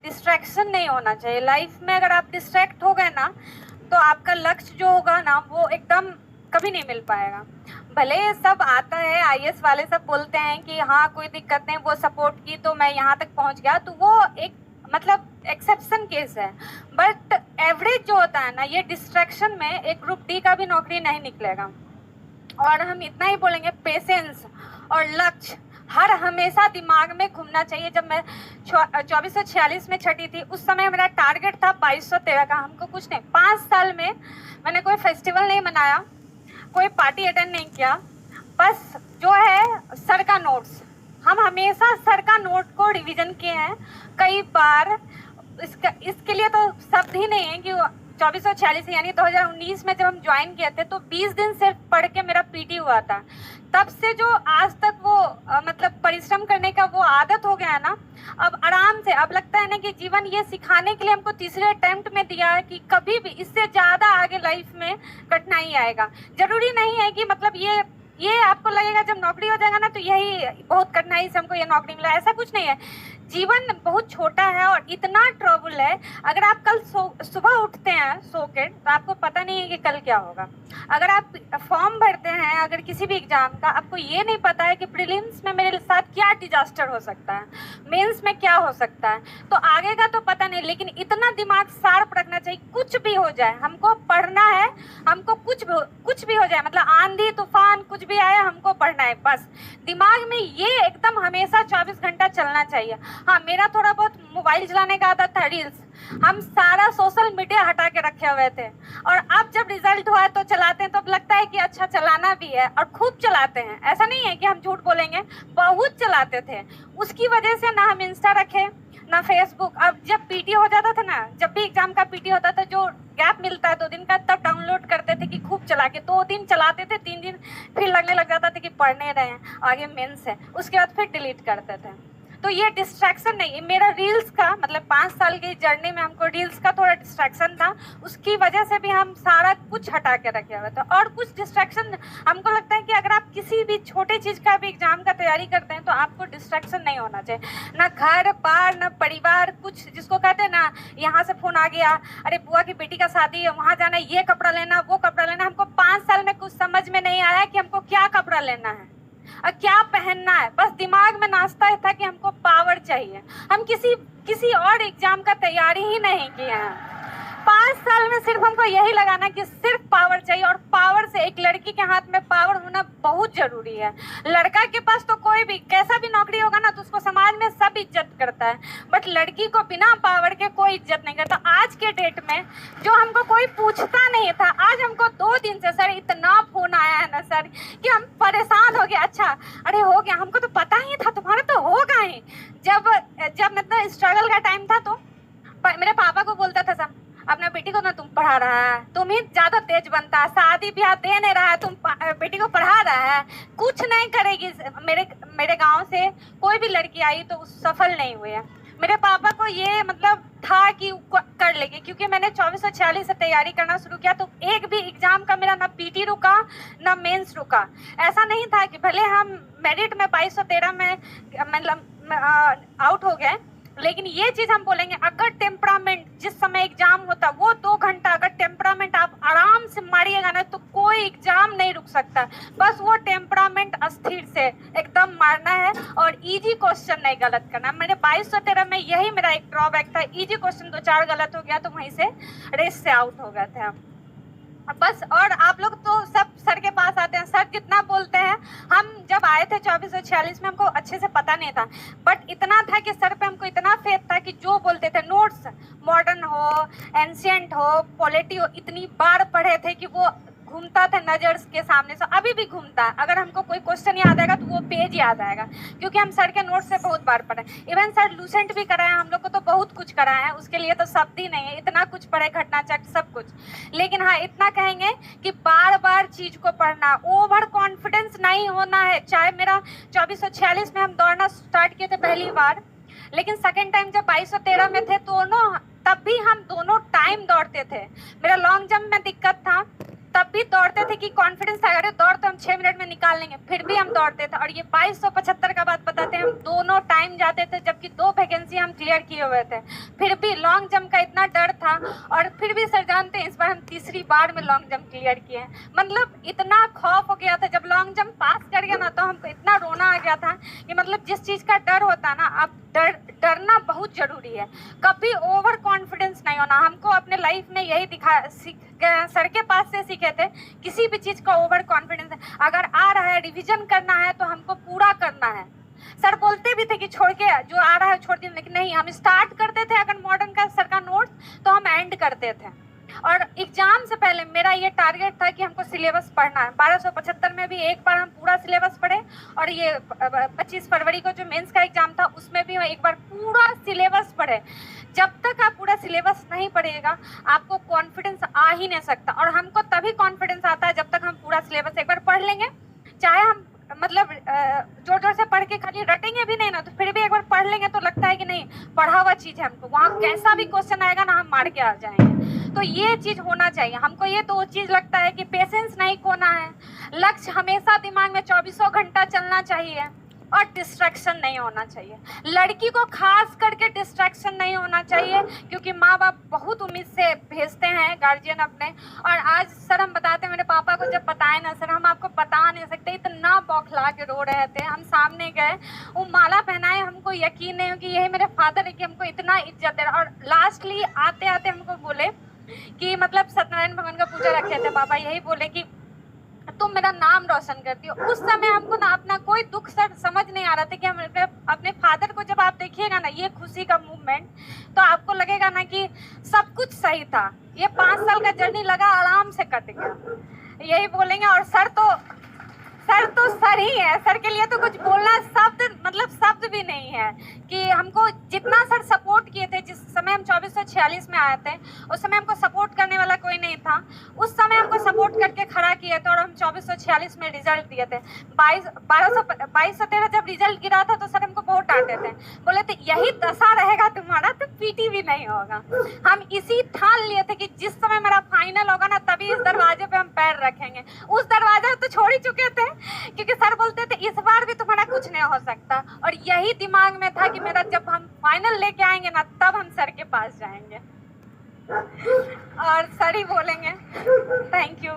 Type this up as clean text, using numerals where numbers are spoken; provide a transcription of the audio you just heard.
Distraction नहीं होना चाहिए लाइफ में। अगर आप डिस्ट्रैक्ट हो गए ना तो आपका लक्ष्य जो होगा ना वो एकदम कभी नहीं मिल पाएगा। भले सब आता है, आईएएस वाले सब बोलते हैं कि हाँ कोई दिक्कत नहीं, वो सपोर्ट की तो मैं यहाँ तक पहुँच गया, तो वो एक मतलब एक्सेप्शन केस है। बट एवरेज जो होता है ना, ये डिस्ट्रैक्शन में एक ग्रुप डी का भी नौकरी नहीं निकलेगा। और हम इतना ही बोलेंगे, पेशेंस और लक्ष्य हर हमेशा दिमाग में घूमना चाहिए। जब मैं 2446 में छठी थी, उस समय मेरा टारगेट था 2213 का। हमको कुछ नहीं, 5 साल में मैंने कोई फेस्टिवल नहीं मनाया, कोई पार्टी अटेंड नहीं किया, बस जो है सर का नोट्स। हम हमेशा सर का नोट को रिवीजन किए हैं कई बार। इसके लिए तो शब्द ही नहीं है कि 2446 यानी 2019 में जब हम ज्वाइन किए थे तो 20 दिन सिर्फ पढ़ के मेरा पीटी हुआ था। तब से जो आज तक वो मतलब परिश्रम करने का वो आदत हो गया है ना, अब आराम से, अब लगता है ना कि जीवन ये सिखाने के लिए हमको तीसरे अटेम्प्ट में दिया है कि कभी भी इससे ज़्यादा आगे लाइफ में कठिनाई आएगा। जरूरी नहीं है कि मतलब ये आपको लगेगा जब नौकरी हो जाएगा ना तो यही बहुत कठिनाई से हमको ये नौकरी मिला, ऐसा कुछ नहीं है। जीवन बहुत छोटा है और इतना ट्रबल है। अगर आप कल सुबह उठते हैं सो के, तो आपको पता नहीं है कि कल क्या होगा। अगर आप फॉर्म भरते हैं अगर किसी भी एग्जाम का, आपको ये नहीं पता है कि प्रीलिम्स में मेरे साथ क्या डिजास्टर हो सकता है, मेंस में क्या हो सकता है, तो आगे का तो पता नहीं। लेकिन इतना दिमाग शार्प रखना चाहिए, कुछ भी हो जाए हमको पढ़ना है, हमको कुछ भी हो जाए, मतलब आंधी तूफान कुछ भी आए हमको पढ़ना है। बस दिमाग में ये एकदम हमेशा 24 घंटा चलना चाहिए। हाँ, मेरा थोड़ा बहुत मोबाइल चलाने का आदत था, रील्स, हम सारा सोशल मीडिया हटा के रखे हुए थे। और अब जब रिजल्ट हुआ है तो चलाते हैं, तो अब लगता है कि अच्छा चलाना भी है, और खूब चलाते हैं। ऐसा नहीं है कि हम झूठ बोलेंगे, बहुत चलाते थे। उसकी वजह से ना हम इंस्टा रखे ना फेसबुक। अब जब पीटी हो जाता था ना, जब भी एग्जाम का पीटी होता था, जो गैप मिलता है 2 दिन का, तब डाउनलोड करते थे कि खूब चला के 2 दिन चलाते थे, 3 दिन फिर लगने लग जाता था कि पढ़ने रहे हैं, आगे मेंस है, उसके बाद फिर डिलीट करते थे। तो ये डिस्ट्रैक्शन नहीं, मेरा रील्स का मतलब 5 साल की जर्नी में हमको रील्स का थोड़ा डिस्ट्रैक्शन था, उसकी वजह से भी हम सारा कुछ हटा के रखे हुए थे। और कुछ डिस्ट्रैक्शन हमको लगता है कि अगर आप किसी भी छोटे चीज़ का भी एग्जाम का तैयारी करते हैं तो आपको डिस्ट्रैक्शन नहीं होना चाहिए, ना घर बार ना परिवार, कुछ जिसको कहते हैं ना, यहाँ से फोन आ गया, अरे बुआ की बेटी का शादी है, वहाँ जाना, ये कपड़ा लेना, वो कपड़ा लेना। हमको 5 साल में कुछ समझ में नहीं आया कि हमको क्या कपड़ा लेना है और क्या पहनना है। बस दिमाग में नाचता था कि हमको पावर चाहिए। हम किसी और एग्जाम का तैयारी ही नहीं किए हैं। 5 साल में सिर्फ हमको यही लगाना कि सिर्फ पावर चाहिए। और पावर से, एक लड़की के हाथ में पावर होना बहुत जरूरी है। लड़का के पास तो कोई भी कैसा भी नौकरी होगा ना तो उसको समाज में सब इज्जत करता है, बट लड़की को बिना पावर के कोई इज्जत नहीं करता। आज के डेट में जो हमको कोई पूछता नहीं था, आज हमको 2 दिन से सर इतना फोन आया है ना सर कि हम परेशान हो गए। अच्छा, अरे हो गया, हमको तो पता ही था, तुम्हारा तो होगा ही। जब मतलब स्ट्रगल का टाइम था तो मेरे पापा को बोलता था सब, अपने बेटी को ना तुम पढ़ा रहा है, तुम ही ज्यादा तेज बनता है, शादी ब्याह दे नहीं रहा है, तुम बेटी को पढ़ा रहा है, कुछ नहीं करेगी। मेरे गांव से कोई भी लड़की आई तो सफल नहीं हुई है। मेरे पापा को ये मतलब था कि कर लेगी, क्योंकि मैंने 2446 से तैयारी करना शुरू किया तो एक भी एग्जाम का मेरा ना पीटी रुका ना मेंस रुका। ऐसा नहीं था कि भले हम मेरिट में 2213 में मतलब आउट हो गए, लेकिन ये चीज हम बोलेंगे, अगर टेम्परामेंट जिस समय एग्जाम होता वो 2 घंटा अगर टेम्परामेंट आप आराम से मारिएगा ना तो कोई एग्जाम नहीं रुक सकता। बस वो टेम्परामेंट अस्थिर से एकदम मारना है और इजी क्वेश्चन नहीं गलत करना। मैंने 2213 में यही मेरा एक ड्रॉबैक था, इजी क्वेश्चन 2-4 गलत हो गया तो वहीं से रेस से आउट हो गए थे हम बस। और आप लोग तो सब सर के पास आते हैं, सर जितना बोलते हैं, हम जब आए थे 2446 में हमको अच्छे से पता नहीं था, बट इतना था कि सर पे हमको इतना फेथ था कि जो बोलते थे, नोट्स मॉडर्न हो, एंशिएंट हो, पॉलिटी हो, इतनी बार पढ़े थे कि वो घूमता था नजर के सामने से, अभी भी घूमता है। अगर हमको कोई क्वेश्चन याद आएगा तो वो पेज याद आएगा, क्योंकि हम सर के नोट से बहुत बार पढ़े। इवन सर लूसेंट भी कराए, हम लोग को तो बहुत कुछ कराए हैं, उसके लिए तो शब्द ही नहीं है, इतना कुछ पढ़े, घटना चक्र सब कुछ। लेकिन हाँ, इतना कहेंगे कि बार बार चीज को पढ़ना, ओवर कॉन्फिडेंस नहीं होना है। चाहे मेरा 2446 में हम दौड़ना स्टार्ट किए थे पहली बार, लेकिन सेकेंड टाइम जब 2213 में थे दोनों, तब भी हम दोनों टाइम दौड़ते थे। मेरा लॉन्ग जंप में दिक्कत था, तब भी दौड़ते थे कि कॉन्फिडेंस था, अरे दौड़ तो हम 6 मिनट में निकाल लेंगे, फिर भी हम दौड़ते थे। और ये 2275 का बात बताते हैं, हम दोनों टाइम जाते थे, जबकि 2 वैकेंसी हम क्लियर किए हुए थे। फिर भी लॉन्ग जंप का इतना डर था, और फिर भी सर जानते हैं इस बार हम तीसरी बार में लॉन्ग जंप क्लियर किए हैं। मतलब इतना खौफ हो गया था, जब लॉन्ग जंप पास कर गया ना तो हमको इतना रोना आ गया था कि मतलब जिस चीज़ का डर होता है ना, अब डरना बहुत जरूरी है, कभी ओवर कॉन्फिडेंस नहीं होना। हमको अपने लाइफ में यही सर के पास से सीखे थे, किसी भी चीज़ का ओवर कॉन्फिडेंस अगर आ रहा है, रिवीजन करना है तो हमको पूरा करना है। सर बोलते भी थे कि छोड़ के जो आ रहा है छोड़ दिए, लेकिन नहीं, हम स्टार्ट करते थे अगर मॉडर्न का सर का नोट्स तो हम एंड करते थे। और एग्जाम से पहले मेरा ये टारगेट था कि हमको सिलेबस पढ़ना है। 1275 में भी एक बार हम पूरा सिलेबस पढ़े, और ये 25 फरवरी को जो मेंस का एग्जाम था उसमें भी एक बार पूरा सिलेबस पढ़े। जब तक आप पूरा सिलेबस नहीं पढ़िएगा आपको कॉन्फिडेंस आ ही नहीं सकता। और हमको तभी कॉन्फिडेंस आता है जब तक हम पूरा सिलेबस एक बार पढ़ लेंगे, चाहे हम मतलब जोर जोर से पढ़ के खाली रटेंगे भी नहीं ना, तो फिर भी एक बार पढ़ लेंगे तो लगता है कि नहीं पढ़ा हुआ चीज़ है, हमको वहाँ कैसा भी क्वेश्चन आएगा ना हम मार के आ जाएंगे। तो ये चीज़ होना चाहिए हमको। ये तो चीज़ लगता है कि पेशेंस नहीं खोना है, लक्ष्य हमेशा दिमाग में 24 घंटा चलना चाहिए, और डिस्ट्रैक्शन नहीं होना चाहिए। लड़की को खास करके डिस्ट्रैक्शन नहीं होना चाहिए, क्योंकि माँ बाप बहुत उम्मीद से भेजते हैं गार्जियन अपने। और आज सर हम बताते हैं, मेरे पापा को जब बताए ना सर, हम आपको बता नहीं सकते, इतना बौखला के रो रहे थे। हम सामने गए, वो माला पहनाए, हमको यकीन नहीं हो कि यही मेरे फादर है कि हमको इतना इज्जत दे रहा। और लास्टली आते आते हमको बोले कि मतलब सत्यनारायण भगवान का पूजा रखे थे पापा, यही बोले कि तुम मेरा नाम रोशन करती हो। उस समय हमको ना अपना कोई दुख सर समझ नहीं आ रहा था कि हम अपने फादर को जब आप देखिएगा ना ये खुशी का मूवमेंट, तो आपको लगेगा ना कि सब कुछ सही था, ये 5 साल का जर्नी लगा आराम से कट गया, यही बोलेंगे। और सर तो सर ही है, सर के लिए तो कुछ बोलना शब्द भी नहीं है कि हमको जितना सर सपोर्ट किए थे। जिस समय हम 2446 में आए थे उस समय हमको सपोर्ट करने वाला कोई नहीं था, उस समय हमको सपोर्ट करके खड़ा किए थे, और हम 2446 में रिजल्ट दिए थे। 2213 जब रिजल्ट गिरा था तो सर हमको बहुत डांटे थे, बोले थे यही दशा रहेगा तुम्हारा तो पीटी भी नहीं होगा। हम इसी ठान लिए थे कि जिस समय मेरा फाइनल होगा ना तभी इस दरवाजे पे हम पैर रखेंगे। उस दरवाजा तो छोड़ ही चुके थे, क्योंकि सर बोलते थे इस बार भी तुम्हारा कुछ नहीं हो सकता। और यही दिमाग में था कि मेरा जब हम फाइनल लेके आएंगे ना तब हम सर के पास जाएंगे, और सर ही बोलेंगे थैंक यू।